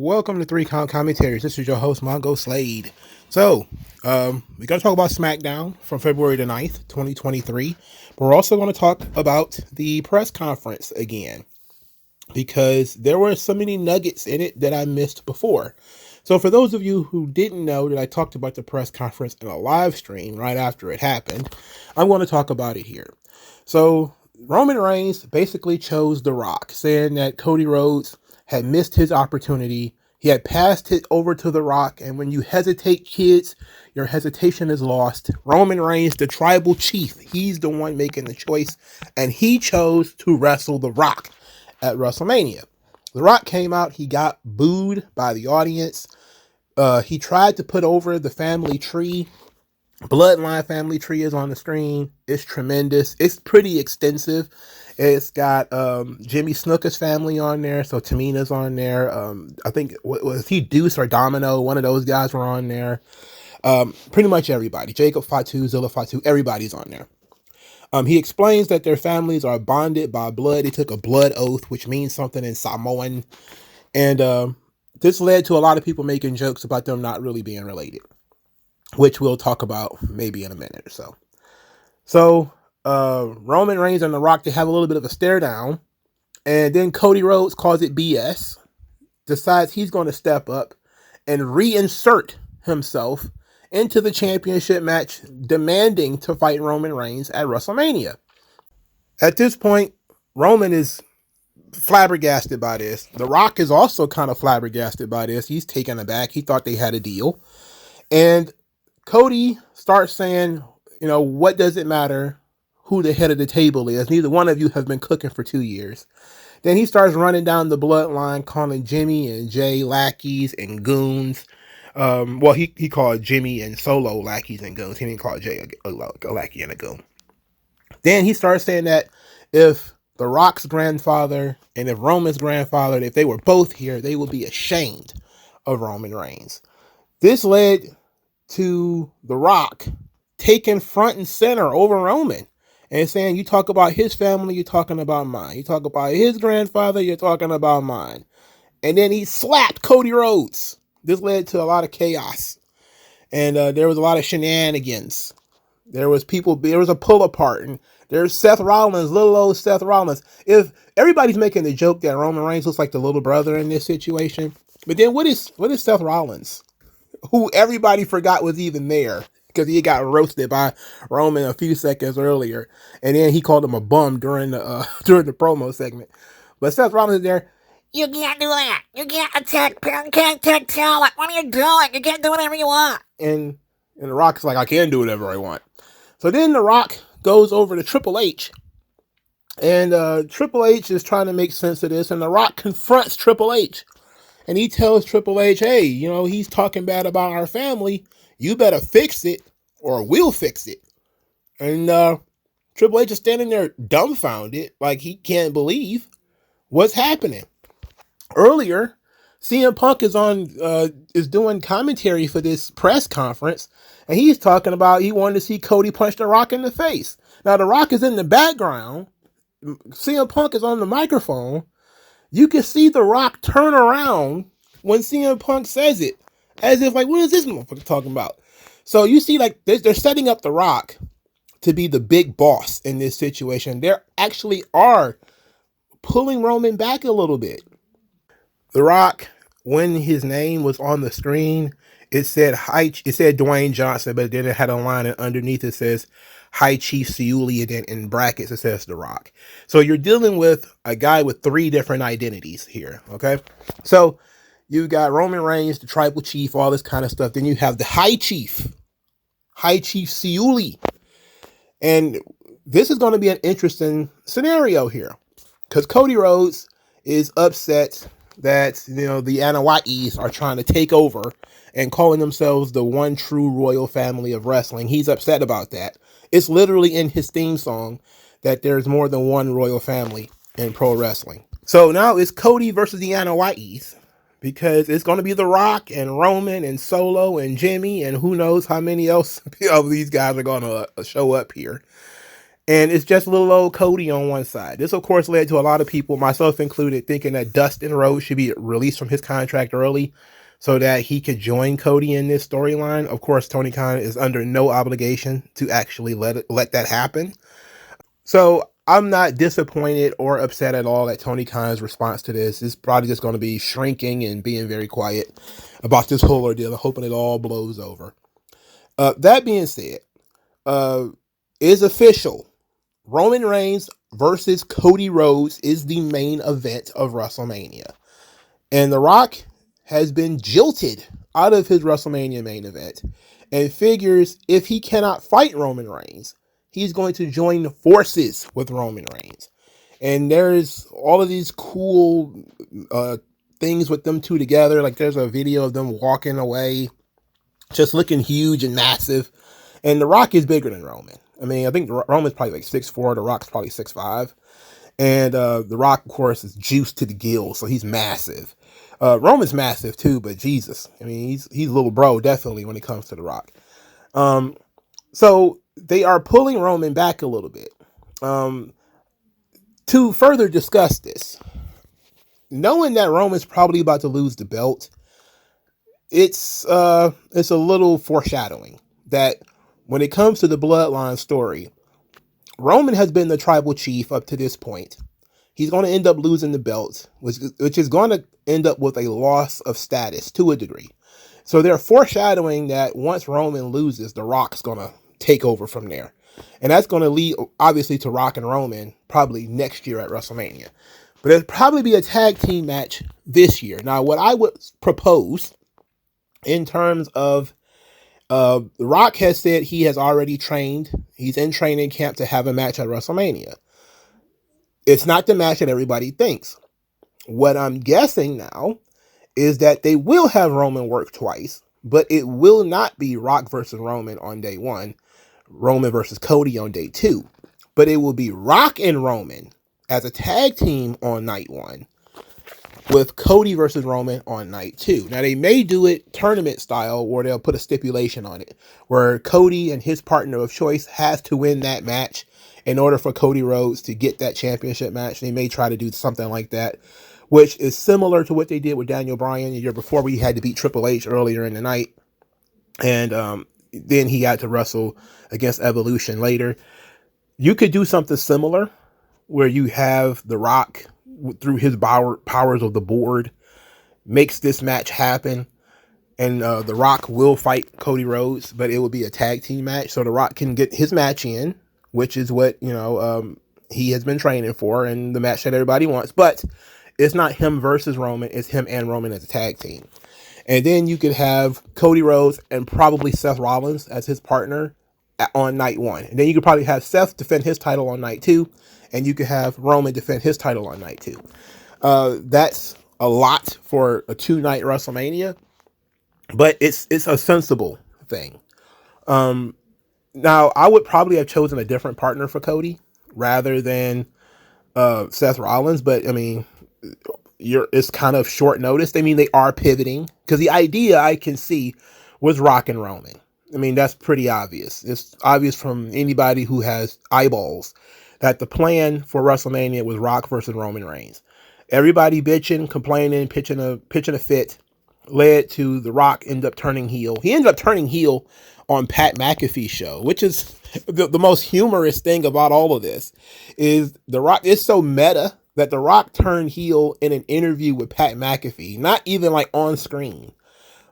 Welcome to Three Count Commentaries. This is your host, MagMongoSlade. So, we're going to talk about Smackdown from February the 9th, 2023. But we're also going to talk about the press conference again, because there were so many nuggets in it that I missed before. So for those of you who didn't know that I talked about the press conference in a live stream right after it happened, I'm going to talk about it here. So Roman Reigns basically chose The Rock, saying that Cody Rhodes had missed his opportunity. He had passed it over to The Rock, and when you hesitate, kids, your hesitation is lost. Roman Reigns, the tribal chief, he's the one making the choice, and he chose to wrestle The Rock at WrestleMania. The Rock came out, he got booed by the audience. He tried to put over the family tree. Bloodline family tree is on the screen. It's tremendous. It's pretty extensive. It's got Jimmy Snuka's family on there, so Tamina's on there. I think, was he Deuce or Domino? One of those guys were on there. Pretty much everybody. Jacob Fatu, Zilla Fatu, everybody's on there. He explains that their families are bonded by blood. They took a blood oath, which means something in Samoan. And this led to a lot of people making jokes about them not really being related, which we'll talk about maybe in a minute or so. So Roman Reigns and The Rock, they have a little bit of a stare down. And then Cody Rhodes calls it BS, decides he's going to step up and reinsert himself into the championship match, demanding to fight Roman Reigns at WrestleMania. At this point, Roman is flabbergasted by this. The Rock is also kind of flabbergasted by this. He's taken aback. He thought they had a deal. And Cody starts saying, what does it matter who the head of the table is? Neither one of you have been cooking for 2 years. Then he starts running down the bloodline, calling Jimmy and Jay lackeys and goons. He called Jimmy and Solo lackeys and goons. He didn't call Jay a lackey and a goon. Then he starts saying that if The Rock's grandfather and if Roman's grandfather, if they were both here, they would be ashamed of Roman Reigns. This led to The Rock taking front and center over Roman and saying, you talk about his family, you're talking about mine. You talk about his grandfather, you're talking about mine. And then he slapped Cody Rhodes. This led to a lot of chaos. And there was a lot of shenanigans. There was a pull apart. And there's Seth Rollins, little old Seth Rollins. If everybody's making the joke that Roman Reigns looks like the little brother in this situation, but then what is Seth Rollins, who everybody forgot was even there because he got roasted by Roman a few seconds earlier, and then he called him a bum during the promo segment. But Seth Rollins is there. You can't do that. You can't attack talent. What are you doing? You can't do whatever you want. And The Rock is like, I can do whatever I want. So then The Rock goes over to Triple H. And Triple H is trying to make sense of this. And The Rock confronts Triple H. And he tells Triple H, hey, he's talking bad about our family. You better fix it or we'll fix it. And Triple H is standing there dumbfounded, like he can't believe what's happening. Earlier, CM Punk is doing commentary for this press conference, and he's talking about he wanted to see Cody punch The Rock in the face. Now, The Rock is in the background. CM Punk is on the microphone. You can see The Rock turn around when CM Punk says it, as if like, what is this motherfucker talking about? So you see, like, they're setting up The Rock to be the big boss in this situation. They actually are pulling Roman back a little bit. The Rock, when his name was on the screen, it said Dwayne Johnson, but then it had a line and underneath it says High Chief Siuli, and then in brackets it says The Rock. So you're dealing with a guy with 3 different identities here, okay? So you got Roman Reigns, the tribal chief, all this kind of stuff. Then you have the High Chief Siuli. And this is going to be an interesting scenario here, because Cody Rhodes is upset that, the Anawai's are trying to take over and calling themselves the one true royal family of wrestling. He's upset about that. It's literally in his theme song that there's more than one royal family in pro wrestling. So now it's Cody versus the Anawai's, because it's going to be The Rock and Roman and Solo and Jimmy and who knows how many else of these guys are going to show up here. And it's just little old Cody on one side. This, of course, led to a lot of people, myself included, thinking that Dustin Rhodes should be released from his contract early so that he could join Cody in this storyline. Of course, Tony Khan is under no obligation to actually let that happen. So I'm not disappointed or upset at all at Tony Khan's response to this. It's probably just going to be shrinking and being very quiet about this whole ordeal, hoping it all blows over. That being said, is official. Roman Reigns versus Cody Rhodes is the main event of WrestleMania. And The Rock has been jilted out of his WrestleMania main event and figures if he cannot fight Roman Reigns, he's going to join forces with Roman Reigns. And there's all of these cool things with them two together. Like there's a video of them walking away, just looking huge and massive. And The Rock is bigger than Roman. I mean, I think Roman's probably like 6'4", The Rock's probably 6'5". And The Rock, of course, is juiced to the gills, so he's massive. Roman's massive too, but Jesus, I mean, he's a little bro, definitely, when it comes to The Rock. So they are pulling Roman back a little bit. To further discuss this, knowing that Roman's probably about to lose the belt, it's a little foreshadowing that when it comes to the Bloodline story, Roman has been the tribal chief up to this point. He's going to end up losing the belt, which is going to end up with a loss of status to a degree. So they're foreshadowing that once Roman loses, The Rock's going to take over from there. And that's going to lead, obviously, to Rock and Roman probably next year at WrestleMania. But it'll probably be a tag team match this year. Now, what I would propose in terms of The Rock has said he has already trained. He's in training camp to have a match at WrestleMania. It's not the match that everybody thinks. What I'm guessing now is that they will have Roman work twice, but it will not be Rock versus Roman on day one, Roman versus Cody on day two. But it will be Rock and Roman as a tag team on night one, with Cody versus Roman on night two. Now, they may do it tournament style, where they'll put a stipulation on it, where Cody and his partner of choice has to win that match in order for Cody Rhodes to get that championship match. They may try to do something like that, which is similar to what they did with Daniel Bryan the year before, where he had to beat Triple H earlier in the night. And then he had to wrestle against Evolution later. You could do something similar where you have The Rock, through his powers of the board, makes this match happen. And The Rock will fight Cody Rhodes, but it will be a tag team match. So The Rock can get his match in, which is what, he has been training for, and the match that everybody wants. But it's not him versus Roman. It's him and Roman as a tag team. And then you could have Cody Rhodes and probably Seth Rollins as his partner on night one. And then you could probably have Seth defend his title on night two, and you could have Roman defend his title on night two. That's a lot for a 2-night WrestleMania, but it's a sensible thing. Now, I would probably have chosen a different partner for Cody rather than Seth Rollins, but I mean, it's kind of short notice. I mean, they are pivoting, because the idea I can see was Rock and Roman. I mean, that's pretty obvious. It's obvious from anybody who has eyeballs that the plan for WrestleMania was Rock versus Roman Reigns. Everybody bitching, complaining, pitching a fit, led to The Rock end up turning heel. He ended up turning heel on Pat McAfee's show, which is the most humorous thing about all of this. Is The Rock is so meta that The Rock turned heel in an interview with Pat McAfee, not even like on screen,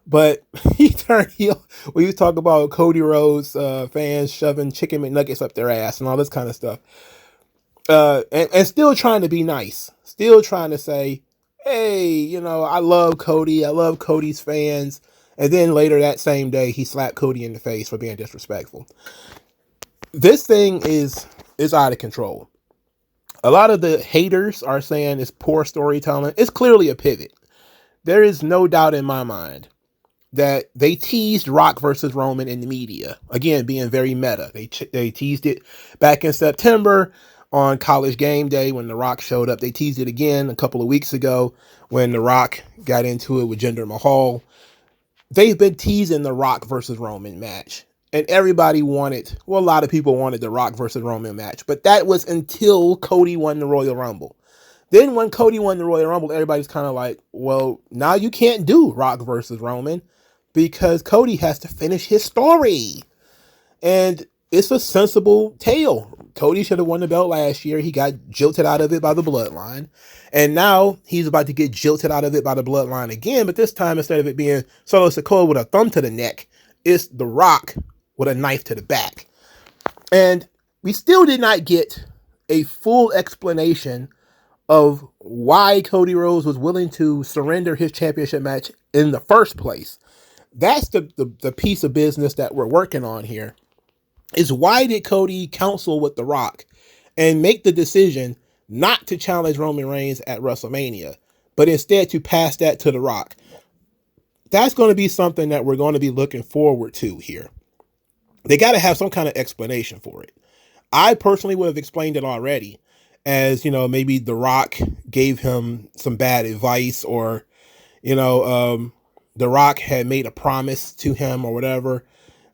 but he turned heel when you talk about Cody Rhodes fans shoving chicken McNuggets up their ass and all this kind of stuff. And still trying to be nice, still trying to say, hey, I love Cody, I love Cody's fans. And then later that same day, he slapped Cody in the face for being disrespectful. This thing is out of control. A lot of the haters are saying it's poor storytelling. It's clearly a pivot. There is no doubt in my mind that they teased Rock versus Roman in the media. Again, being very meta. They teased it back in September on College Game Day when The Rock showed up. They teased it again a couple of weeks ago when The Rock got into it with Jinder Mahal. They've been teasing the Rock versus Roman match and everybody wanted, well, a lot of people wanted the Rock versus Roman match, but that was until Cody won the Royal Rumble. Then when Cody won the Royal Rumble, everybody's kind of like, well, now you can't do Rock versus Roman because Cody has to finish his story. And it's a sensible tale. Cody should have won the belt last year. He got jilted out of it by the Bloodline. And now he's about to get jilted out of it by the Bloodline again. But this time, instead of it being Solo Sikoa with a thumb to the neck, it's The Rock with a knife to the back. And we still did not get a full explanation of why Cody Rhodes was willing to surrender his championship match in the first place. That's the piece of business that we're working on here. Is why did Cody counsel with The Rock and make the decision not to challenge Roman Reigns at WrestleMania, but instead to pass that to The Rock? That's going to be something that we're going to be looking forward to here. They got to have some kind of explanation for it. I personally would have explained it already as, maybe The Rock gave him some bad advice, or, The Rock had made a promise to him or whatever,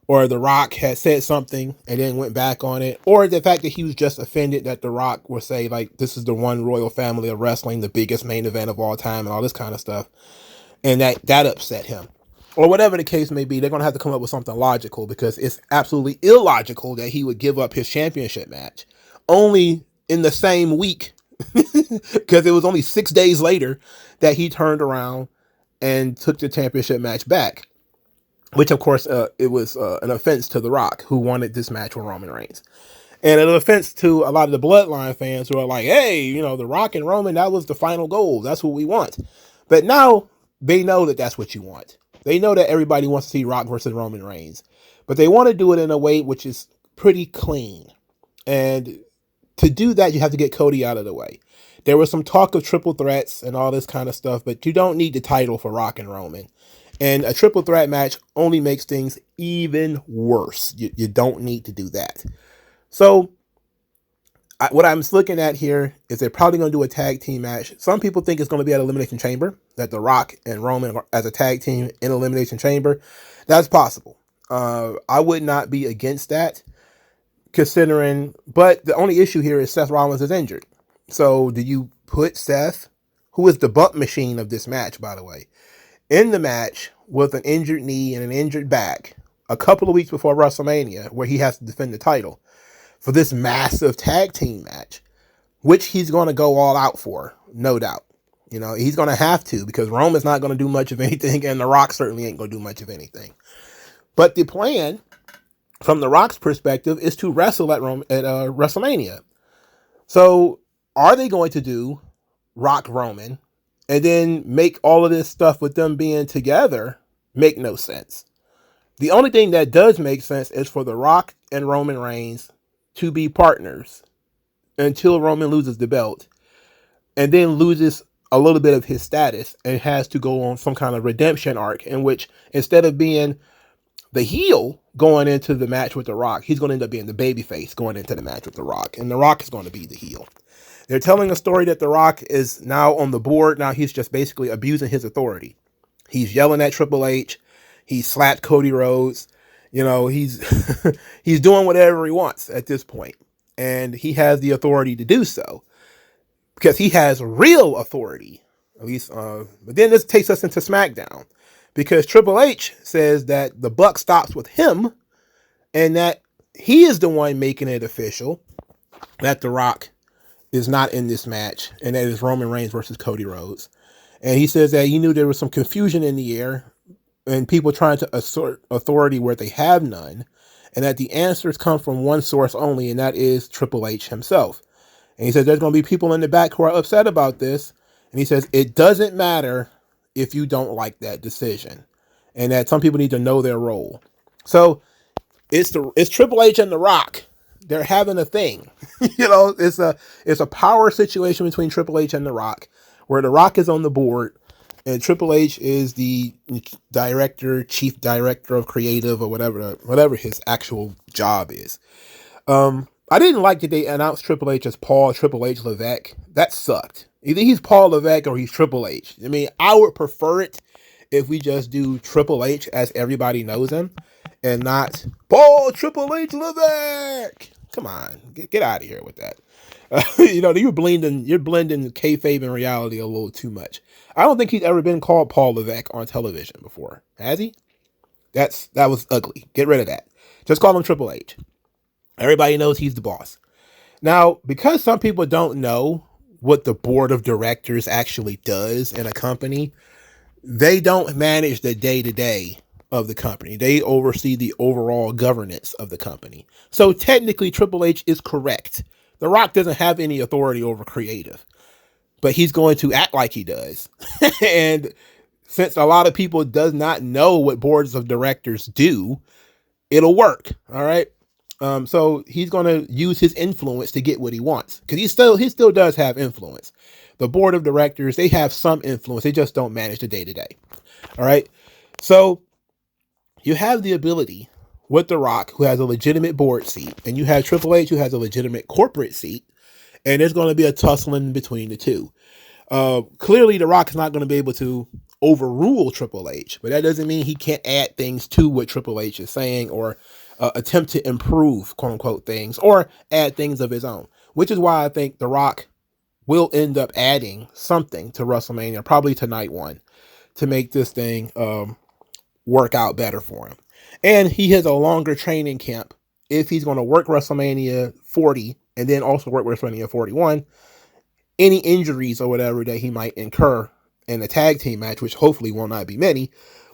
or The Rock had said something and then went back on it, or the fact that he was just offended that The Rock would say, like, this is the one royal family of wrestling, the biggest main event of all time, and all this kind of stuff, and that upset him. Or whatever the case may be, they're going to have to come up with something logical, because it's absolutely illogical that he would give up his championship match only in the same week, because it was only 6 days later that he turned around and took the championship match back. Which, of course, it was an offense to The Rock, who wanted this match with Roman Reigns. And an offense to a lot of the Bloodline fans who are like, hey, The Rock and Roman, that was the final goal. That's what we want. But now they know that that's what you want. They know that everybody wants to see Rock versus Roman Reigns. But they want to do it in a way which is pretty clean. And to do that, you have to get Cody out of the way. There was some talk of triple threats and all this kind of stuff, but you don't need the title for Rock and Roman. And a triple threat match only makes things even worse. You don't need to do that. So what I'm looking at here is they're probably going to do a tag team match. Some people think it's going to be at Elimination Chamber, that The Rock and Roman are as a tag team in Elimination Chamber. That's possible. I would not be against that, considering, but the only issue here is Seth Rollins is injured. So do you put Seth, who is the bump machine of this match, by the way, in the match with an injured knee and an injured back a couple of weeks before WrestleMania, where he has to defend the title, for this massive tag team match, which he's going to go all out for, no doubt. He's going to have to, because Roman's not going to do much of anything, and The Rock certainly ain't going to do much of anything. But the plan, from The Rock's perspective, is to wrestle at WrestleMania. So are they going to do Rock Roman and then make all of this stuff with them being together make no sense? The only thing that does make sense is for The Rock and Roman Reigns to be partners until Roman loses the belt, and then loses a little bit of his status and has to go on some kind of redemption arc, in which instead of being the heel going into the match with The Rock, he's going to end up being the babyface going into the match with The Rock, and The Rock is going to be the heel. They're telling a story that The Rock is now on the board. Now he's just basically abusing his authority. He's yelling at Triple H. He slapped Cody Rhodes. He's he's doing whatever he wants at this point. And he has the authority to do so, because he has real authority. At least, but then this takes us into SmackDown, because Triple H says that the buck stops with him, and that he is the one making it official that The Rock is not in this match, and that is Roman Reigns versus Cody Rhodes. And he says that he knew there was some confusion in the air and people trying to assert authority where they have none, and that the answers come from one source only, and that is Triple H himself. And he says there's going to be people in the back who are upset about this, and he says it doesn't matter if you don't like that decision, and that some people need to know their role. So it's Triple H and The Rock. They're having a thing. It's a power situation between Triple H and The Rock, where The Rock is on the board and Triple H is the chief director of creative, or whatever his actual job is. I didn't like that they announced Triple H as Paul Triple H Levesque. That sucked. Either he's Paul Levesque or he's Triple H. I mean, I would prefer it if we just do Triple H as everybody knows him, and not Paul Triple H Levesque. Come on, get out of here with that. You're blending kayfabe and reality a little too much. I don't think he's ever been called Paul Levesque on television before, has he? That was ugly. Get rid of that. Just call him Triple H. Everybody knows he's the boss. Now, because some people don't know what the board of directors actually does in a company, they don't manage the day-to-day of the company. They oversee the overall governance of the company. So technically, Triple H is correct. The Rock doesn't have any authority over creative, but he's going to act like he does. And since a lot of people does not know what boards of directors do, it'll work. All right. So he's going to use his influence to get what he wants, because he still does have influence. The board of directors, they have some influence. They just don't manage the day to day. All right. So you have the ability with The Rock, who has a legitimate board seat, and you have Triple H, who has a legitimate corporate seat, and there's going to be a tussling between the two. Clearly, The Rock is not going to be able to overrule Triple H, but that doesn't mean he can't add things to what Triple H is saying, or attempt to improve, quote unquote, things, or add things of his own, which is why I think The Rock will end up adding something to WrestleMania, probably to night one, to make this thing work out better for him. And he has a longer training camp if he's going to work WrestleMania 40 and then also work WrestleMania 41. Any injuries or whatever that he might incur in a tag team match, which hopefully will not be many,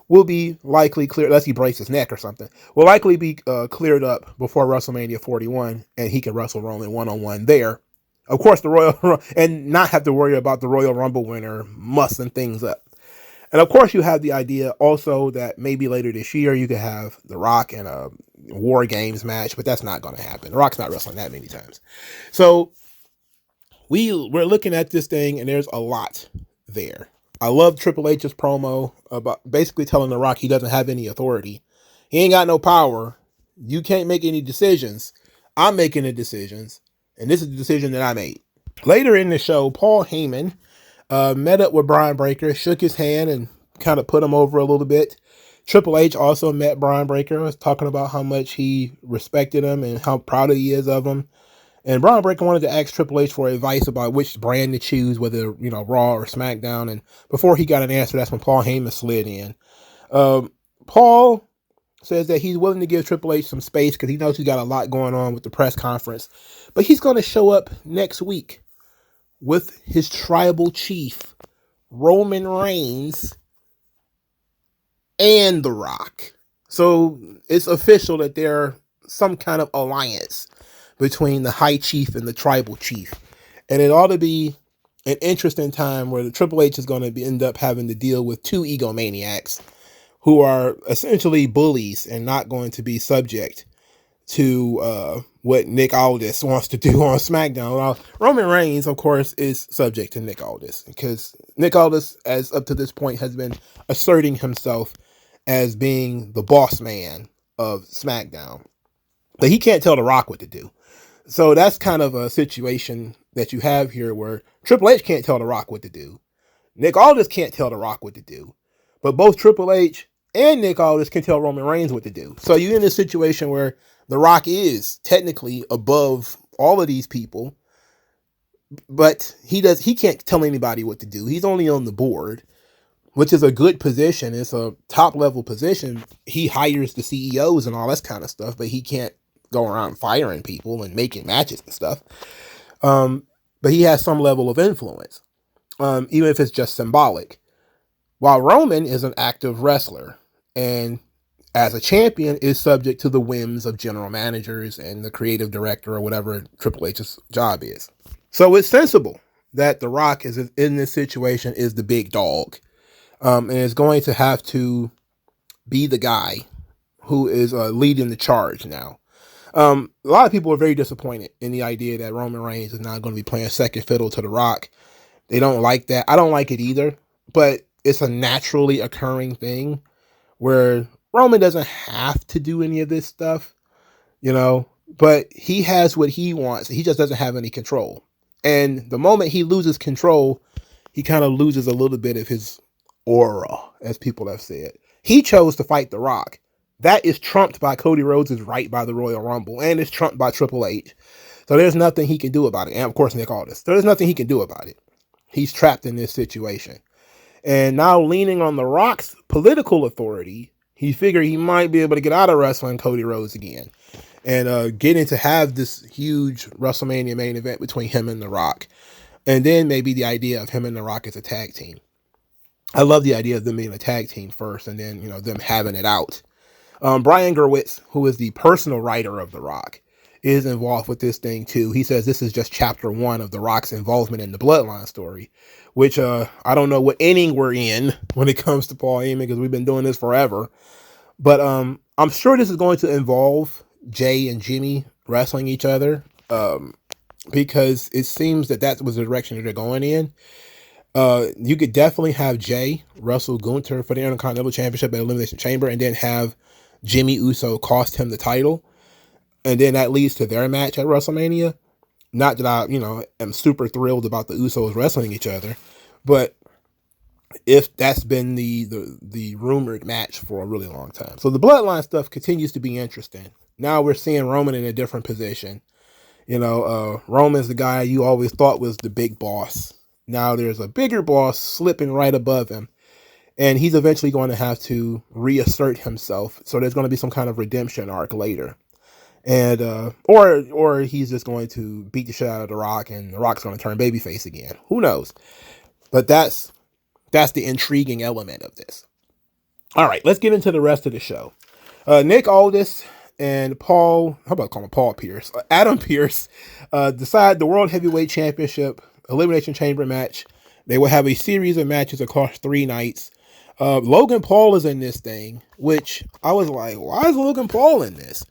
will be likely cleared, unless he breaks his neck or something, will likely be cleared up before WrestleMania 41, and he can wrestle Roman one-on-one there. Of course, and not have to worry about the Royal Rumble winner mussing things up. And of course, you have the idea also that maybe later this year you could have The Rock in a War Games match, but that's not going to happen. The Rock's not wrestling that many times. So we're looking at this thing, and there's a lot there. I love Triple H's promo about basically telling The Rock he doesn't have any authority. He ain't got no power. You can't make any decisions. I'm making the decisions, and this is the decision that I made. Later in the show, Paul Heyman met up with Brian Breaker, shook his hand, and kind of put him over a little bit. Triple H also met Brian Breaker, was talking about how much he respected him and how proud he is of him. And Brian Breaker wanted to ask Triple H for advice about which brand to choose, whether, Raw or SmackDown. And before he got an answer, that's when Paul Heyman slid in. Paul says that he's willing to give Triple H some space because he knows he's got a lot going on with the press conference. But he's going to show up next week with his tribal chief, Roman Reigns, and The Rock. So it's official that they're some kind of alliance between the high chief and the tribal chief. And it ought to be an interesting time where the Triple H is going to end up having to deal with two egomaniacs who are essentially bullies and not going to be subject to what Nick Aldis wants to do on SmackDown. Well, Roman Reigns, of course, is subject to Nick Aldis because Nick Aldis, as up to this point, has been asserting himself as being the boss man of SmackDown. But he can't tell The Rock what to do. So that's kind of a situation that you have here where Triple H can't tell The Rock what to do. Nick Aldis can't tell The Rock what to do. But both Triple H and Nick Aldis can tell Roman Reigns what to do. So you're in a situation where The Rock is technically above all of these people, but he can't tell anybody what to do. He's only on the board, which is a good position. It's a top level position. He hires the CEOs and all that kind of stuff, but he can't go around firing people and making matches and stuff. But he has some level of influence, even if it's just symbolic. While Roman is an active wrestler and as a champion is subject to the whims of general managers and the creative director or whatever Triple H's job is. So it's sensible that The Rock is in this situation is the big dog, and is going to have to be the guy who is leading the charge now. A lot of people are very disappointed in the idea that Roman Reigns is not going to be playing second fiddle to The Rock. They don't like that. I don't like it either, but it's a naturally occurring thing where Roman doesn't have to do any of this stuff, but he has what he wants. He just doesn't have any control. And the moment he loses control, he kind of loses a little bit of his aura, as people have said. He chose to fight The Rock. that is trumped by Cody Rhodes' right by the Royal Rumble, and it's trumped by Triple H. So there's nothing he can do about it. And of course, Nick Aldis. So there's nothing he can do about it. He's trapped in this situation. And now, leaning on The Rock's political authority, he figured he might be able to get out of wrestling Cody Rhodes again and getting to have this huge WrestleMania main event between him and The Rock. And then maybe the idea of him and The Rock as a tag team. I love the idea of them being a tag team first and then, them having it out. Brian Gerwitz, who is the personal writer of The Rock, is involved with this thing too. He says this is just chapter 1 of The Rock's involvement in the Bloodline story, which I don't know what inning we're in when it comes to Paul Heyman, because we've been doing this forever. But I'm sure this is going to involve Jay and Jimmy wrestling each other, because it seems that was the direction that they're going in. You could definitely have Jay wrestle Gunther for the Intercontinental Championship at Elimination Chamber, and then have Jimmy Uso cost him the title, and then that leads to their match at WrestleMania. Not that I, am super thrilled about the Usos wrestling each other, but if that's been the rumored match for a really long time. So the Bloodline stuff continues to be interesting. Now we're seeing Roman in a different position. Roman's the guy you always thought was the big boss. Now there's a bigger boss slipping right above him, and he's eventually going to have to reassert himself. So there's going to be some kind of redemption arc later. And or he's just going to beat the shit out of The Rock, and The Rock's going to turn babyface again. Who knows? But that's the intriguing element of this. All right, let's get into the rest of the show. Nick Aldis and Paul Pierce, Adam Pierce, decide the World Heavyweight Championship Elimination Chamber match. They will have a series of matches across 3 nights. Logan Paul is in this thing, which I was like, why is Logan Paul in this?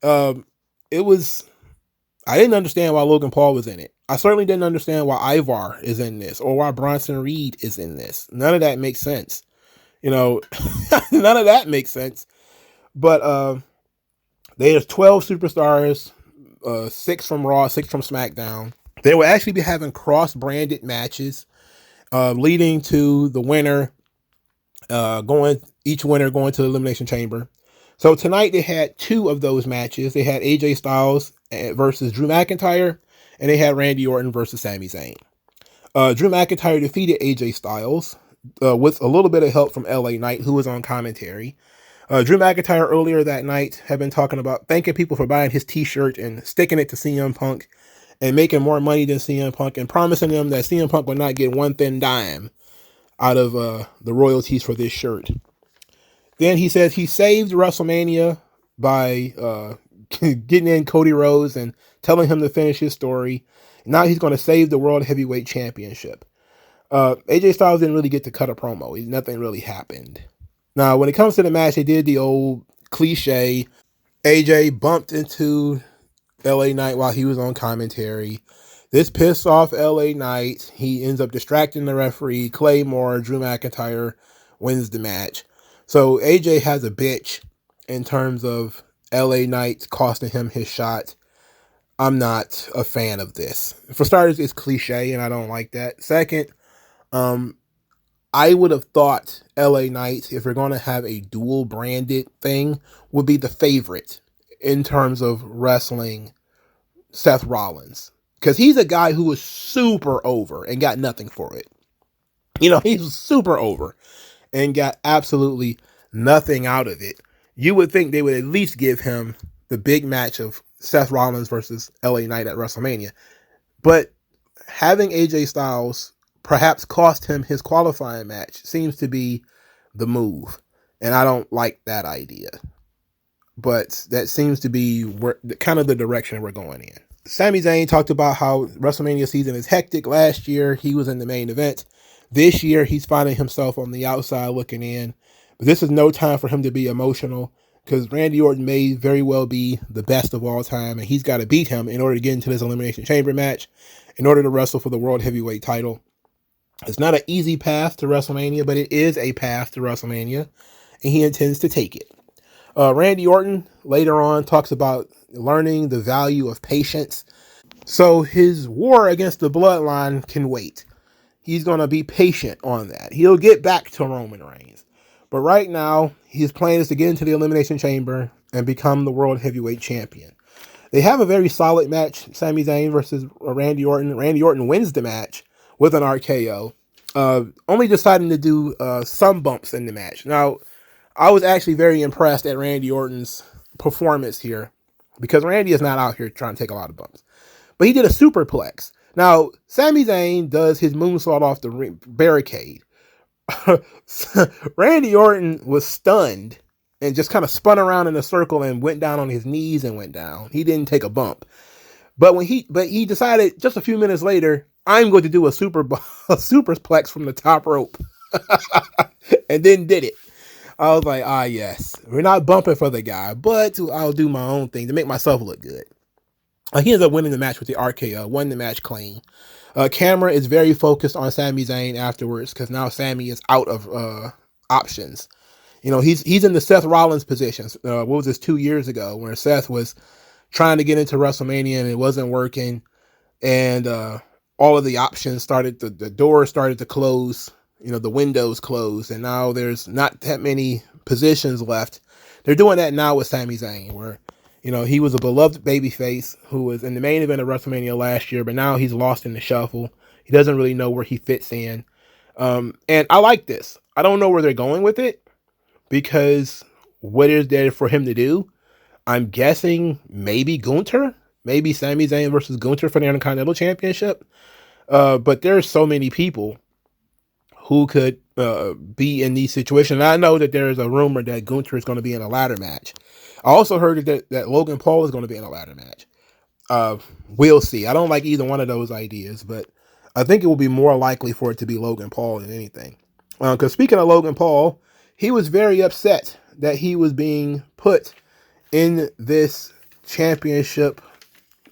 I didn't understand why Logan Paul was in it. I certainly didn't understand why Ivar is in this, or why Bronson Reed is in this. None of that makes sense. None of that makes sense. But there's 12 superstars, 6 from Raw, 6 from SmackDown. They will actually be having cross-branded matches, leading to the winner each winner going to the Elimination Chamber. So tonight they had 2 of those matches. They had AJ Styles versus Drew McIntyre, and they had Randy Orton versus Sami Zayn. Drew McIntyre defeated AJ Styles with a little bit of help from LA Knight, who was on commentary. Drew McIntyre earlier that night had been talking about thanking people for buying his t-shirt and sticking it to CM Punk and making more money than CM Punk, and promising them that CM Punk would not get one thin dime out of the royalties for this shirt. Then he says he saved WrestleMania by getting in Cody Rhodes and telling him to finish his story. Now he's going to save the World Heavyweight Championship. AJ Styles didn't really get to cut a promo. Nothing really happened. Now, when it comes to the match, they did the old cliche. AJ bumped into LA Knight while he was on commentary. This pissed off LA Knight. He ends up distracting the referee. Claymore, Drew McIntyre wins the match. So AJ has a bitch in terms of LA Knight costing him his shot. I'm not a fan of this. For starters, it's cliche, and I don't like that. Second, I would have thought LA Knight, if we're going to have a dual branded thing, would be the favorite in terms of wrestling Seth Rollins. Because he's a guy who was super over and got nothing for it. He's super over and got absolutely nothing out of it. You would think they would at least give him the big match of Seth Rollins versus LA Knight at WrestleMania. But having AJ Styles perhaps cost him his qualifying match seems to be the move. And I don't like that idea. But that seems to be kind of the direction we're going in. Sami Zayn talked about how WrestleMania season is hectic. Last year, he was in the main event. This year, he's finding himself on the outside looking in. But this is no time for him to be emotional, because Randy Orton may very well be the best of all time, and he's got to beat him in order to get into this Elimination Chamber match, in order to wrestle for the World Heavyweight title. It's not an easy path to WrestleMania, but it is a path to WrestleMania, and he intends to take it. Randy Orton later on talks about learning the value of patience. So his war against the Bloodline can wait. He's going to be patient on that. He'll get back to Roman Reigns. But right now, his plan is to get into the Elimination Chamber and become the World Heavyweight Champion. They have a very solid match, Sami Zayn versus Randy Orton. Randy Orton wins the match with an RKO, only deciding to do some bumps in the match. Now, I was actually very impressed at Randy Orton's performance here because Randy is not out here trying to take a lot of bumps. But he did a superplex. Now, Sami Zayn does his moonsault off the barricade. Randy Orton was stunned and just kind of spun around in a circle and went down on his knees and went down. He didn't take a bump. But he decided just a few minutes later, I'm going to do a superplex from the top rope. And then did it. I was like, yes, we're not bumping for the guy, but I'll do my own thing to make myself look good. He ends up winning the match with the RKO, won the match clean. Camera is very focused on Sami Zayn afterwards because now Sami is out of options. You know, he's in the Seth Rollins position. What was this, 2 years ago, where Seth was trying to get into WrestleMania and it wasn't working, and all of the options started, the doors started to close. You know, the windows closed, and now there's not that many positions left. They're doing that now with Sami Zayn, where, you know, he was a beloved babyface who was in the main event of WrestleMania last year, but now he's lost in the shuffle. He doesn't really know where he fits in. And I like this. I don't know where they're going with it, because what is there for him to do? I'm guessing maybe Gunther, maybe Sami Zayn versus Gunther for the Intercontinental Championship. But there's so many people who could be in these situations. And I know that there is a rumor that Gunther is going to be in a ladder match. I also heard that Logan Paul is going to be in a ladder match. We'll see. I don't like either one of those ideas, but I think it will be more likely for it to be Logan Paul than anything. Because speaking of Logan Paul, he was very upset that he was being put in this championship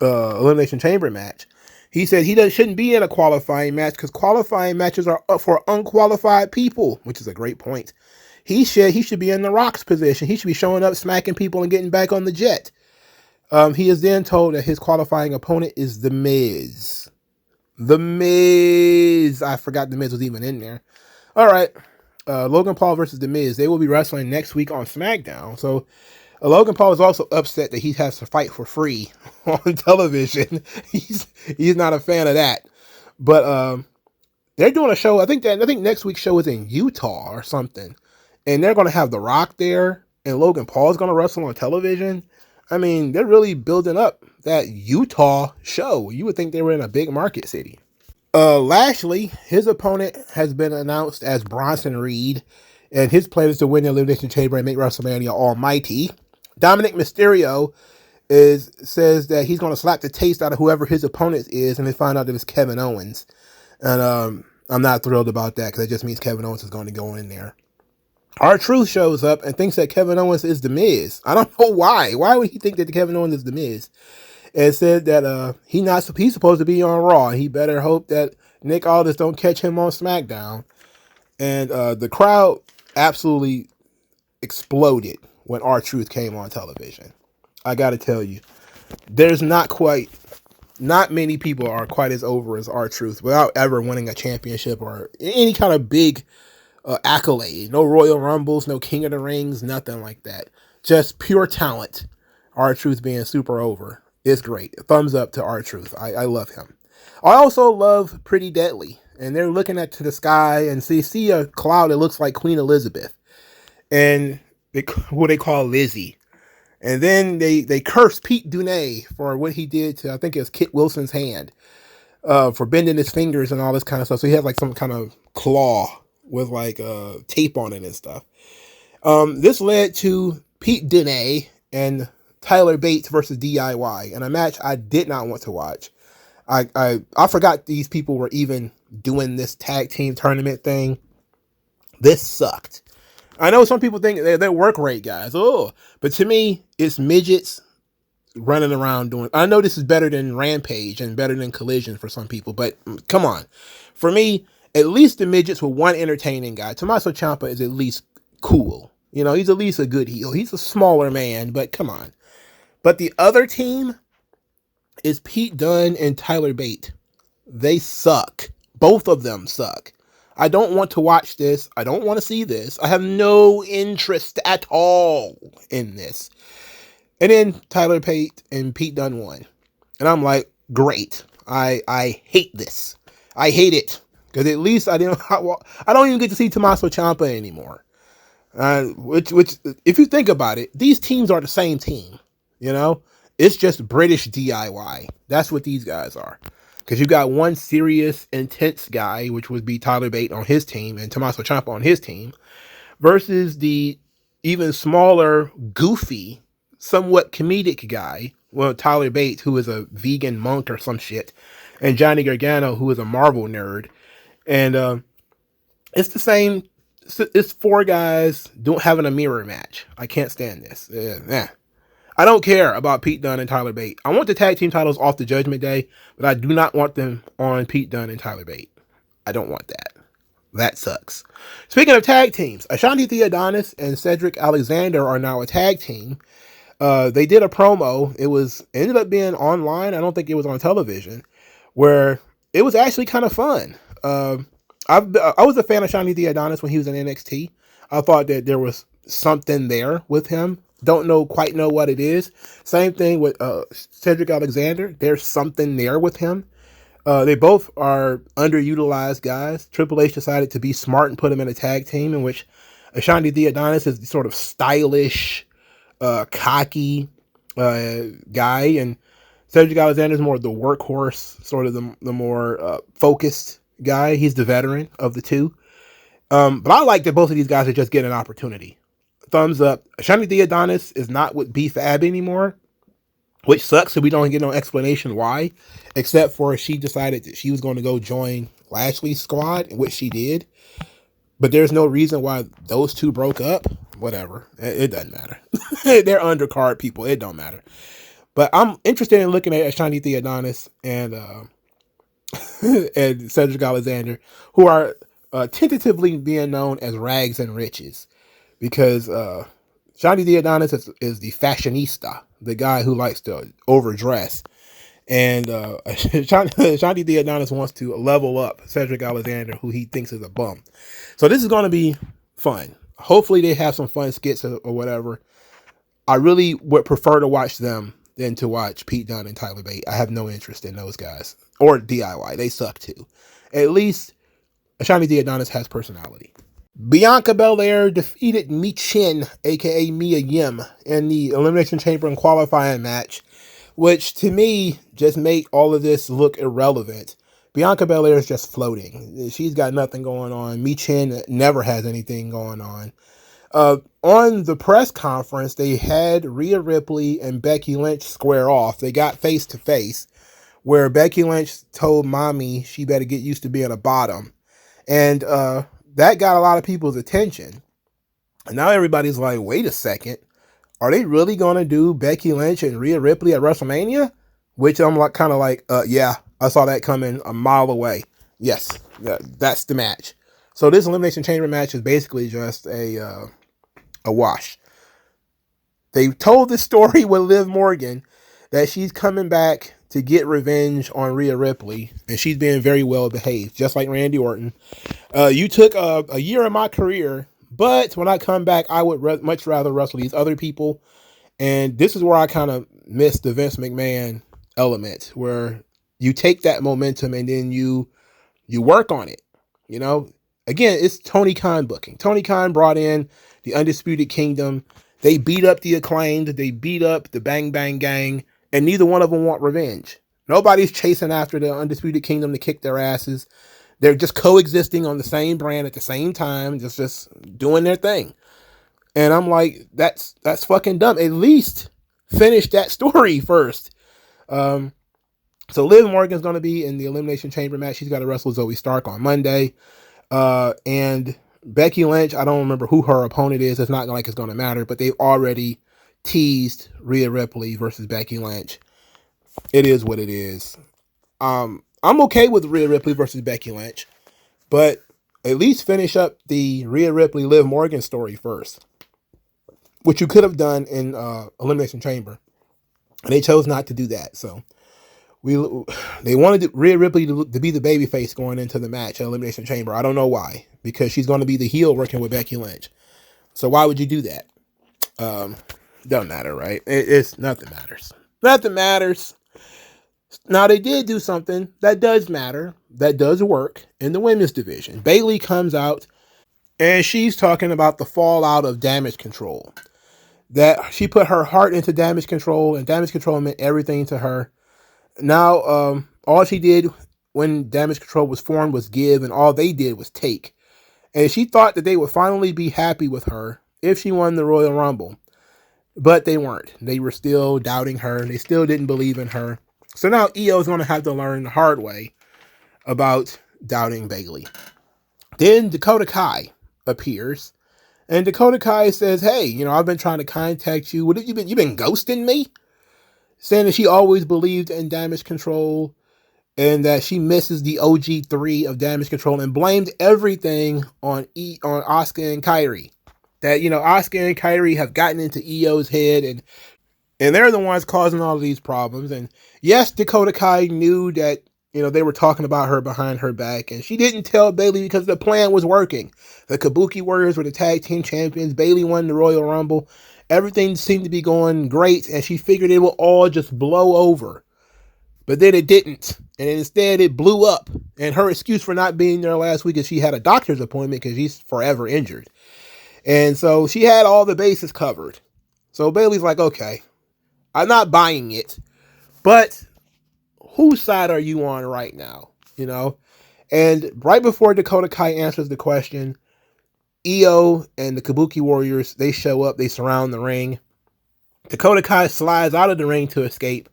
Elimination Chamber match. He said he shouldn't be in a qualifying match because qualifying matches are up for unqualified people, which is a great point. He should be in the Rock's position. He should be showing up, smacking people, and getting back on the jet. He is then told that his qualifying opponent is The Miz. The Miz. I forgot The Miz was even in there. All right. Logan Paul versus The Miz. They will be wrestling next week on Smackdown. So Logan Paul is also upset that he has to fight for free on television. He's not a fan of that. But they're doing a show. I think next week's show is in Utah or something, and they're going to have The Rock there, and Logan Paul is going to wrestle on television. I mean, they're really building up that Utah show. You would think they were in a big market city. Lashley, his opponent has been announced as Bronson Reed, and his plan is to win the Elimination Chamber and make WrestleMania almighty. Dominic Mysterio says that he's going to slap the taste out of whoever his opponent is, and they find out that it's Kevin Owens. And I'm not thrilled about that because it just means Kevin Owens is going to go in there. R-Truth shows up and thinks that Kevin Owens is The Miz. I don't know why. Why would he think that Kevin Owens is The Miz? And said that he's supposed to be on Raw. He better hope that Nick Aldis don't catch him on SmackDown. And the crowd absolutely exploded when R-Truth came on television. I got to tell you, there's not many people are quite as over as R-Truth without ever winning a championship or any kind of big accolade. No Royal Rumbles, no King of the Rings, nothing like that. Just pure talent. R-Truth being super over. It's great. Thumbs up to R-Truth. I love him. I also love Pretty Deadly. And they're looking to the sky and see a cloud that looks like Queen Elizabeth. And what they call Lizzie. And then they curse Pete Dunne for what he did to, I think it was Kit Wilson's hand, for bending his fingers and all this kind of stuff. So he had like some kind of claw with like tape on it and stuff. This led to Pete Dunne and Tyler Bates versus DIY in a match I did not want to watch. I forgot these people were even doing this tag team tournament thing. This sucked. I know some people think they're work rate guys. Oh, but to me, it's midgets running around doing. I know this is better than Rampage and better than Collision for some people, but come on. For me, at least the midgets were one entertaining guy. Tommaso Ciampa is at least cool. You know, he's at least a good heel. He's a smaller man, but come on. But the other team is Pete Dunne and Tyler Bate. They suck. Both of them suck. I don't want to watch this. I don't want to see this. I have no interest at all in this. And then Tyler Bate and Pete Dunne won. And I'm like, great. I hate this. I hate it. Because at least I don't even get to see Tommaso Ciampa anymore. Which, if you think about it, these teams are the same team. You know, it's just British DIY. That's what these guys are. Because you got one serious, intense guy, which would be Tyler Bate on his team and Tommaso Ciampa on his team, versus the even smaller, goofy, somewhat comedic guy, well, Tyler Bates, who is a vegan monk or some shit, and Johnny Gargano, who is a Marvel nerd. And it's the same. It's four guys having a mirror match. I can't stand this. I don't care about Pete Dunne and Tyler Bate. I want the tag team titles off the Judgment Day, but I do not want them on Pete Dunne and Tyler Bate. I don't want that. That sucks. Speaking of tag teams, Ashanti Theodonis and Cedric Alexander are now a tag team. They did a promo. It ended up being online. I don't think it was on television, where it was actually kind of fun. I was a fan of Ashanti Theodonis when he was in NXT. I thought that there was something there with him. Don't quite know what it is. Same thing with Cedric Alexander. There's something there with him. They both are underutilized guys. Triple H decided to be smart and put him in a tag team in which Ashanti Theodonis is the sort of stylish, cocky guy, and Cedric Alexander is more the workhorse, sort of the more focused guy. He's the veteran of the two. But I like that both of these guys are just getting an opportunity. Thumbs up. Ashanti Theodonis is not with B-Fab anymore, which sucks, so we don't get no explanation why, except for she decided that she was going to go join Lashley's squad, which she did. But there's no reason why those two broke up. Whatever. It doesn't matter. They're undercard people. It don't matter. But I'm interested in looking at Ashanti Theodonis and and Cedric Alexander, who are tentatively being known as Rags and Riches. Because Ashanti Theodonis is the fashionista, the guy who likes to overdress. And Ashanti Theodonis wants to level up Cedric Alexander, who he thinks is a bum. So this is going to be fun. Hopefully they have some fun skits or whatever. I really would prefer to watch them than to watch Pete Dunne and Tyler Bate. I have no interest in those guys. Or DIY. They suck too. At Ashanti Theodonis has personality. Bianca Belair defeated Michin, aka Mia Yim, in the Elimination Chamber and qualifying match, which to me just make all of this look irrelevant. Bianca Belair is just floating. She's got nothing going on. Michin never has anything going on. On the press conference, they had Rhea Ripley and Becky Lynch square off. They got face to face, where Becky Lynch told Mommy she better get used to being a bottom. And that got a lot of people's attention. And now everybody's like, wait a second. Are they really going to do Becky Lynch and Rhea Ripley at WrestleMania? Which I'm like, kind of like, yeah, I saw that coming a mile away. Yes, that's the match. So this Elimination Chamber match is basically just a wash. They told the story with Liv Morgan that she's coming back to get revenge on Rhea Ripley, and she's being very well behaved, just like Randy Orton. You took a year of my career, but when I come back, I would much rather wrestle these other people. And this is where I kind of miss the Vince McMahon element, where you take that momentum and then you work on it. You know, again, it's Tony Khan booking. Tony Khan brought in the Undisputed Kingdom. They beat up the Acclaimed. They beat up the Bang Bang Gang. And neither one of them want revenge. Nobody's chasing after the Undisputed Kingdom to kick their asses. They're just coexisting on the same brand at the same time, just doing their thing. And I'm like, that's fucking dumb. At least finish that story first. So Liv Morgan's going to be in the Elimination Chamber match. She's got to wrestle Zoe Stark on Monday. And Becky Lynch, I don't remember who her opponent is. It's not like it's going to matter, but they've already teased Rhea Ripley versus Becky Lynch. It is what it is. I'm okay with Rhea Ripley versus Becky Lynch, but at least finish up the Rhea Ripley Liv Morgan story first, which you could have done in Elimination Chamber, and they chose not to do that. So we they wanted Rhea Ripley to be the babyface going into the match at Elimination Chamber. I don't know why, because she's going to be the heel working with Becky Lynch. So why would you do that? Don't matter, right? It's nothing matters. Nothing matters. Now they did do something that does matter, that does work in the women's division. Bayley comes out and she's talking about the fallout of Damage Control. That she put her heart into Damage Control, and Damage Control meant everything to her. Now, all she did when Damage Control was formed was give, and all they did was take. And she thought that they would finally be happy with her if she won the Royal Rumble. But they weren't. They were still doubting her. They still didn't believe in her. So now Io is going to have to learn the hard way about doubting Bayley. Then Dakota Kai appears. And Dakota Kai says, hey, I've been trying to contact you. What have you been? You've been ghosting me? Saying that she always believed in Damage Control and that she misses the OG3 of Damage Control and blamed everything on Asuka and Kairi. That, Asuka and Kairi have gotten into Io's head and they're the ones causing all of these problems. And yes, Dakota Kai knew that, they were talking about her behind her back, and she didn't tell Bayley because the plan was working. The Kabuki Warriors were the tag team champions. Bayley won the Royal Rumble. Everything seemed to be going great, and she figured it would all just blow over. But then it didn't, and instead it blew up. And her excuse for not being there last week is she had a doctor's appointment because she's forever injured. And so she had all the bases covered. So Bayley's like, okay, I'm not buying it, but whose side are you on right now? And right before Dakota Kai answers the question, Io and the Kabuki Warriors, they show up, they surround the ring. Dakota Kai slides out of the ring to escape,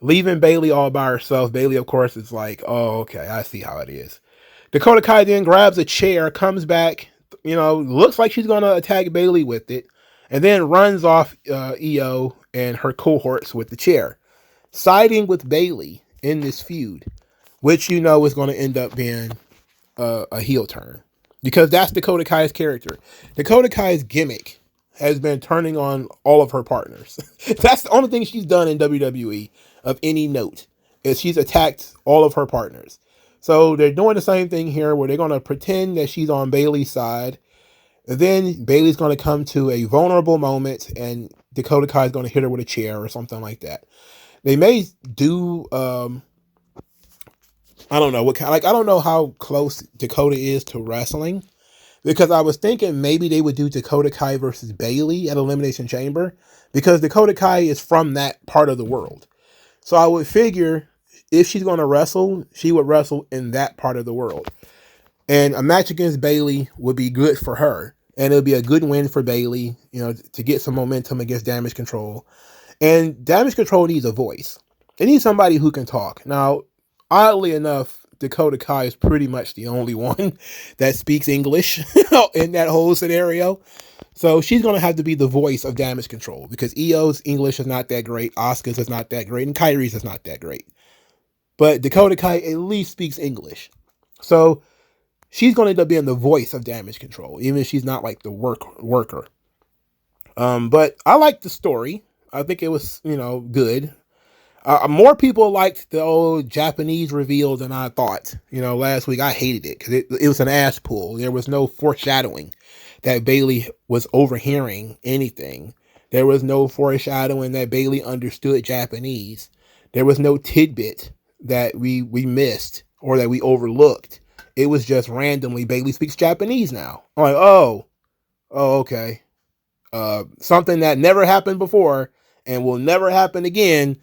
leaving Bayley all by herself. Bayley, of course, is like, oh, okay, I see how it is. Dakota Kai then grabs a chair, comes back, looks like she's going to attack Bayley with it, and then runs off Io and her cohorts with the chair, siding with Bayley in this feud, which is going to end up being a heel turn, because that's Dakota Kai's character. Dakota Kai's gimmick has been turning on all of her partners. That's the only thing she's done in WWE of any note, is she's attacked all of her partners. So they're doing the same thing here, where they're going to pretend that she's on Bayley's side. And then Bayley's going to come to a vulnerable moment, and Dakota Kai is going to hit her with a chair or something like that. They may do, I don't know what kind, I don't know how close Dakota is to wrestling, because I was thinking maybe they would do Dakota Kai versus Bayley at Elimination Chamber, because Dakota Kai is from that part of the world. So I would figure if she's going to wrestle, she would wrestle in that part of the world. And a match against Bayley would be good for her. And it would be a good win for Bayley, to get some momentum against Damage Control. And Damage Control needs a voice. They need somebody who can talk. Now, oddly enough, Dakota Kai is pretty much the only one that speaks English in that whole scenario. So she's going to have to be the voice of Damage Control, because Io's English is not that great, Asuka's is not that great, and Kairi's is not that great. But Dakota Kai at least speaks English. So she's going to end up being the voice of Damage Control, even if she's not like the worker. But I liked the story. I think it was, good. More people liked the old Japanese reveal than I thought. Last week I hated it because it was an ass pull. There was no foreshadowing that Bayley was overhearing anything. There was no foreshadowing that Bayley understood Japanese. There was no tidbit that we missed or that we overlooked. It was just randomly Bayley speaks Japanese now. I'm like, oh, okay. Something that never happened before and will never happen again.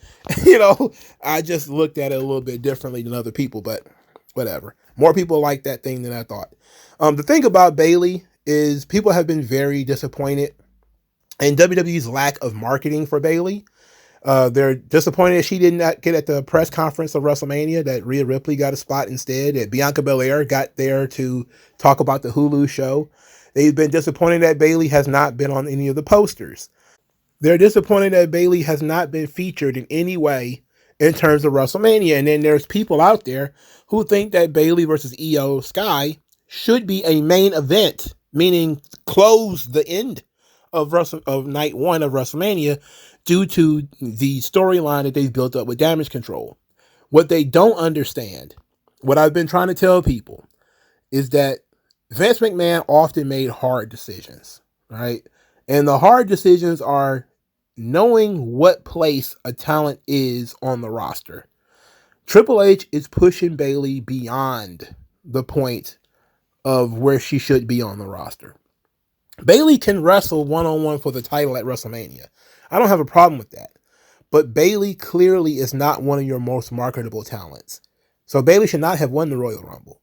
I just looked at it a little bit differently than other people, but whatever. More people like that thing than I thought. The thing about Bayley is people have been very disappointed in WWE's lack of marketing for Bayley. They're disappointed that she did not get at the press conference of WrestleMania, that Rhea Ripley got a spot instead, that Bianca Belair got there to talk about the Hulu show. They've been disappointed that Bayley has not been on any of the posters. They're disappointed that Bayley has not been featured in any way in terms of WrestleMania. And then there's people out there who think that Bayley versus Io Sky should be a main event, meaning close the end of night one of WrestleMania, due to the storyline that they've built up with Damage Control. What they don't understand, what I've been trying to tell people, is that Vince McMahon often made hard decisions, right? And the hard decisions are knowing what place a talent is on the roster. Triple H is pushing Bayley beyond the point of where she should be on the roster. Bayley can wrestle one-on-one for the title at WrestleMania. I don't have a problem with that. But Bayley clearly is not one of your most marketable talents. So Bayley should not have won the Royal Rumble.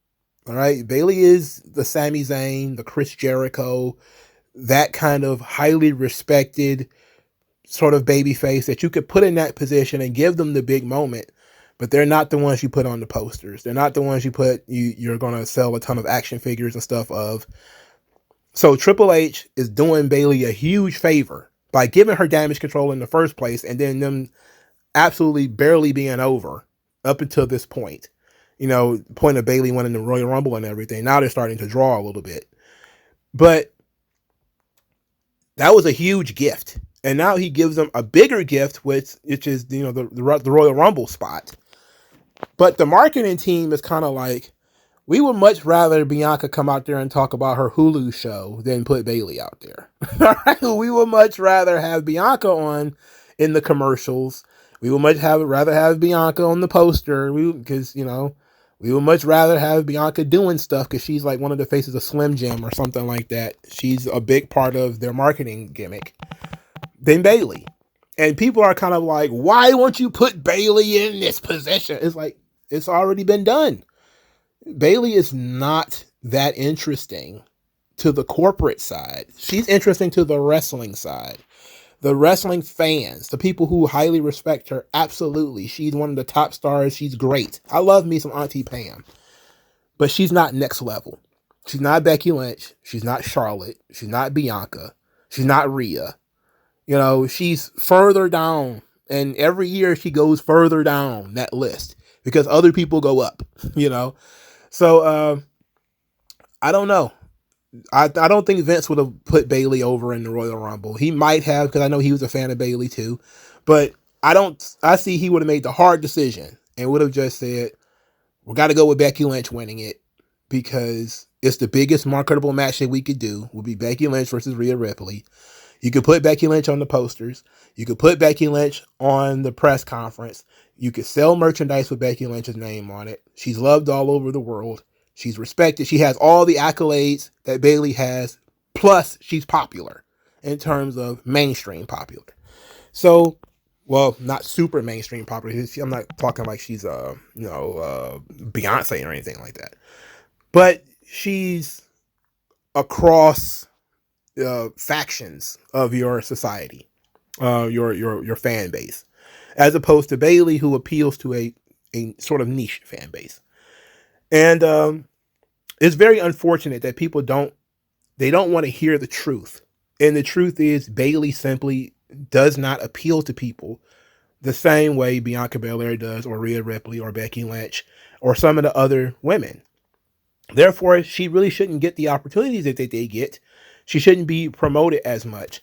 All right. Bayley is the Sami Zayn, the Chris Jericho, that kind of highly respected sort of babyface that you could put in that position and give them the big moment. But they're not the ones you put on the posters. They're not the ones you're going to sell a ton of action figures and stuff of. So Triple H is doing Bayley a huge favor by giving her damage control in the first place, and then them absolutely barely being over up until this point. You know, point of Bayley winning the Royal Rumble and everything. Now they're starting to draw a little bit. But that was a huge gift. And now he gives them a bigger gift, which is, you know, the Royal Rumble spot. But the marketing team is kind of like, we would much rather Bianca come out there and talk about her Hulu show than put Bayley out there. All right? We would much rather have Bianca on in the commercials. We would much rather have Bianca on the poster because, you know, we would much rather have Bianca doing stuff because she's like one of the faces of Slim Jim or something like that. She's a big part of their marketing gimmick than Bayley. And people are kind of like, why won't you put Bayley in this position? It's like, it's already been done. Bayley is not that interesting to the corporate side. She's interesting to the wrestling side. The wrestling fans, the people who highly respect her, absolutely. She's one of the top stars. She's great. I love me some Auntie Pam. But she's not next level. She's not Becky Lynch. She's not Charlotte. She's not Bianca. She's not Rhea. You know, she's further down. And every year she goes further down that list because other people go up, you know. So, I don't know. I don't think Vince would have put Bayley over in the Royal Rumble. He might have, because I know he was a fan of Bayley too. But I see he would have made the hard decision and would have just said, we got to go with Becky Lynch winning it because it's the biggest marketable match that we could do would be Becky Lynch versus Rhea Ripley. You could put Becky Lynch on the posters. You could put Becky Lynch on the press conference. You could sell merchandise with Becky Lynch's name on it. She's loved all over the world. She's respected. She has all the accolades that Bayley has. Plus, she's popular in terms of mainstream popular. So, well, not super mainstream popular. I'm not talking like she's Beyonce or anything like that. But she's across factions of your society, your fan base, as opposed to Bayley, who appeals to a sort of niche fan base. And it's very unfortunate that people don't want to hear the truth. And the truth is Bayley simply does not appeal to people the same way Bianca Belair does, or Rhea Ripley, or Becky Lynch, or some of the other women. Therefore, she really shouldn't get the opportunities that they get. She shouldn't be promoted as much.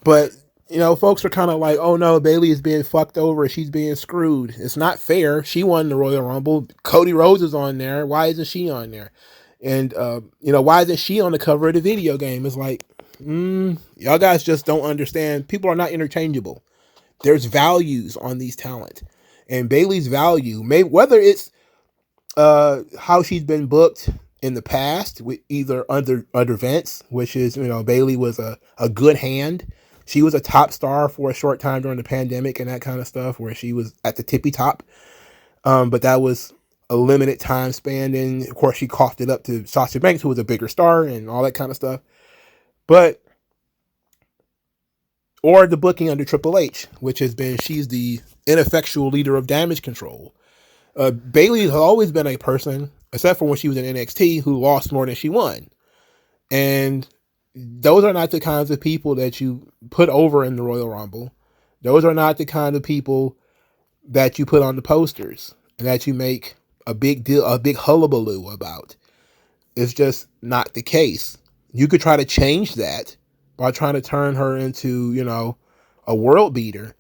But, you know, folks are kind of like, oh no, Bayley is being fucked over. She's being screwed. It's not fair. She won the Royal Rumble. Cody Rhodes is on there. Why isn't she on there? And, why isn't she on the cover of the video game? It's like, y'all guys just don't understand. People are not interchangeable. There's values on these talent. And Bayley's value, whether it's how she's been booked in the past, with either under Vince, which is, Bayley was a good hand. She was a top star for a short time during the pandemic and that kind of stuff, where she was at the tippy top. But that was a limited time span. And of course, she coughed it up to Sasha Banks, who was a bigger star and all that kind of stuff. Or the booking under Triple H, which has been, she's the ineffectual leader of Damage Control. Bayley has always been a person, except for when she was in NXT, who lost more than she won. And those are not the kinds of people that you put over in the Royal Rumble. Those are not the kind of people that you put on the posters and that you make a big deal, a big hullabaloo about. It's just not the case. You could try to change that by trying to turn her into, a world beater.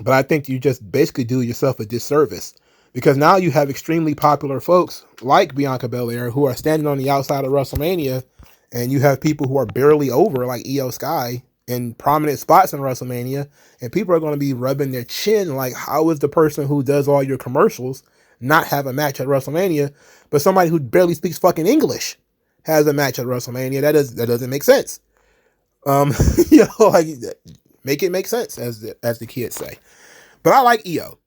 But I think you just basically do yourself a disservice, Because now you have extremely popular folks like Bianca Belair who are standing on the outside of WrestleMania, and you have people who are barely over like Io Sky in prominent spots in WrestleMania, and people are going to be rubbing their chin like, how is the person who does all your commercials not have a match at WrestleMania, but somebody who barely speaks fucking English has a match at WrestleMania? That doesn't make sense. Like, make it make sense, as the kids say. But I like Io.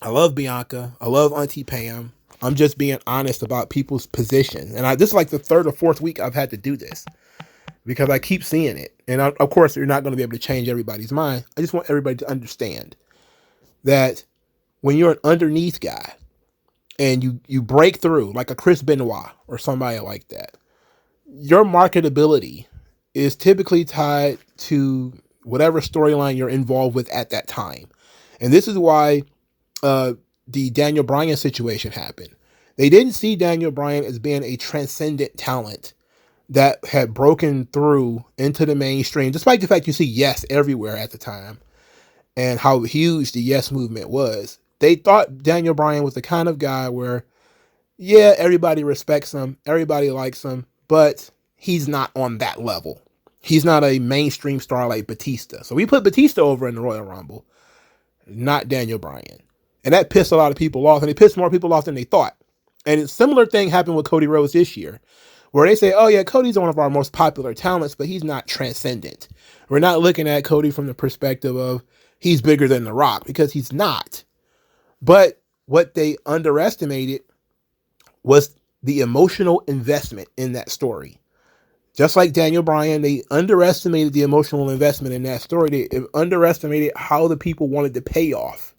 I love Bianca. I love Auntie Pam. I'm just being honest about people's position. And this is like the third or fourth week I've had to do this because I keep seeing it. And of course, you're not going to be able to change everybody's mind. I just want everybody to understand that when you're an underneath guy and you break through like a Chris Benoit or somebody like that, your marketability is typically tied to whatever storyline you're involved with at that time. And this is why the Daniel Bryan situation happened. They didn't see Daniel Bryan as being a transcendent talent that had broken through into the mainstream, despite the fact you see Yes everywhere at the time and how huge the Yes movement was. They thought Daniel Bryan was the kind of guy where, yeah, everybody respects him, everybody likes him, but he's not on that level. He's not a mainstream star like Batista. So we put Batista over in the Royal Rumble, not Daniel Bryan. And that pissed a lot of people off, and it pissed more people off than they thought. And a similar thing happened with Cody Rhodes this year, where they say, oh yeah, Cody's one of our most popular talents, but he's not transcendent. We're not looking at Cody from the perspective of he's bigger than The Rock, because he's not. But what they underestimated was the emotional investment in that story. Just like Daniel Bryan, they underestimated the emotional investment in that story. They underestimated how the people wanted the payoff.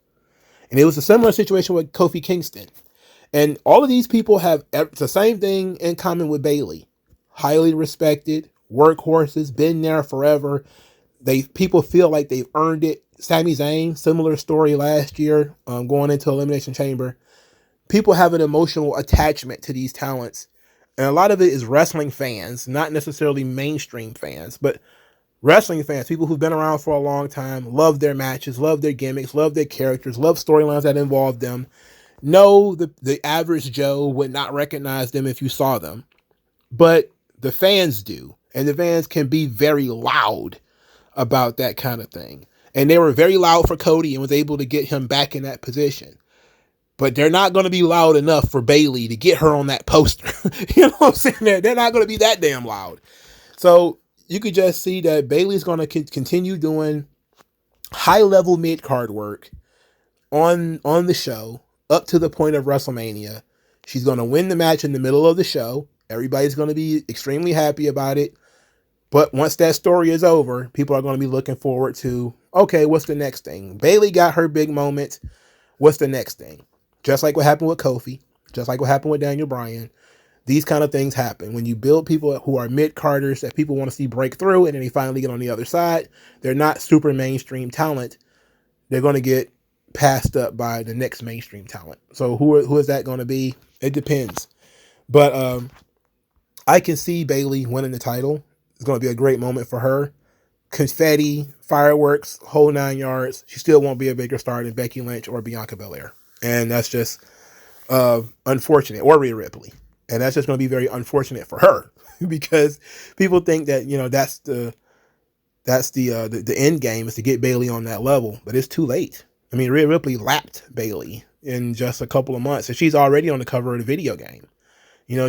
And it was a similar situation with Kofi Kingston. And all of these people have the same thing in common with Bayley. Highly respected, workhorses, been there forever. People feel like they've earned it. Sami Zayn, similar story last year, going into Elimination Chamber. People have an emotional attachment to these talents. And a lot of it is wrestling fans, not necessarily mainstream fans, but wrestling fans, people who've been around for a long time, love their matches, love their gimmicks, love their characters, love storylines that involve them. No, the average Joe would not recognize them if you saw them, but the fans do. And the fans can be very loud about that kind of thing. And they were very loud for Cody and was able to get him back in that position. But they're not going to be loud enough for Bayley to get her on that poster. You know what I'm saying? They're not going to be that damn loud. So you could just see that Bayley's going to continue doing high-level mid-card work on the show up to the point of WrestleMania. She's going to win the match in the middle of the show. Everybody's going to be extremely happy about it. But once that story is over, people are going to be looking forward to, okay, what's the next thing? Bayley got her big moment. What's the next thing? Just like what happened with Kofi, just like what happened with Daniel Bryan. These kind of things happen. When you build people who are mid-carders that people want to see break through and then they finally get on the other side, they're not super mainstream talent. They're going to get passed up by the next mainstream talent. So who is that going to be? It depends. But I can see Bayley winning the title. It's going to be a great moment for her. Confetti, fireworks, whole 9 yards. She still won't be a bigger star than Becky Lynch or Bianca Belair. And that's just unfortunate. Or Rhea Ripley. And that's just going to be very unfortunate for her because people think that, that's the end game is to get Bayley on that level, but it's too late. I mean, Rhea Ripley lapped Bayley in just a couple of months, and she's already on the cover of the video game.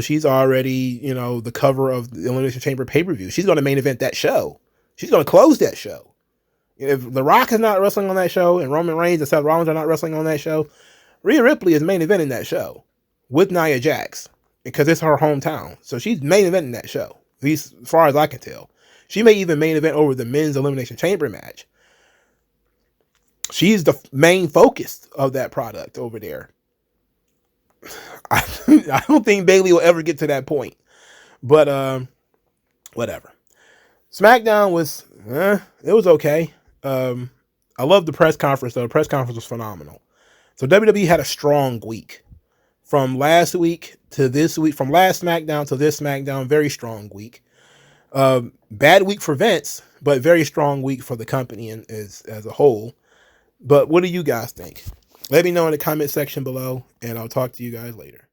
She's already, the cover of the Elimination Chamber pay-per-view. She's going to main event that show. She's going to close that show. If The Rock is not wrestling on that show and Roman Reigns and Seth Rollins are not wrestling on that show, Rhea Ripley is main eventing that show with Nia Jax because it's her hometown. So she's main eventing that show, at least as far as I can tell. She may even main event over the men's Elimination Chamber match. She's the main focus of that product over there. I don't think Bayley will ever get to that point. But whatever. SmackDown was, it was okay. I love the press conference, though. The press conference was phenomenal. So WWE had a strong week. From last week to this week, from last SmackDown to this SmackDown, very strong week. Bad week for Vince, but very strong week for the company as a whole. But what do you guys think? Let me know in the comment section below, and I'll talk to you guys later.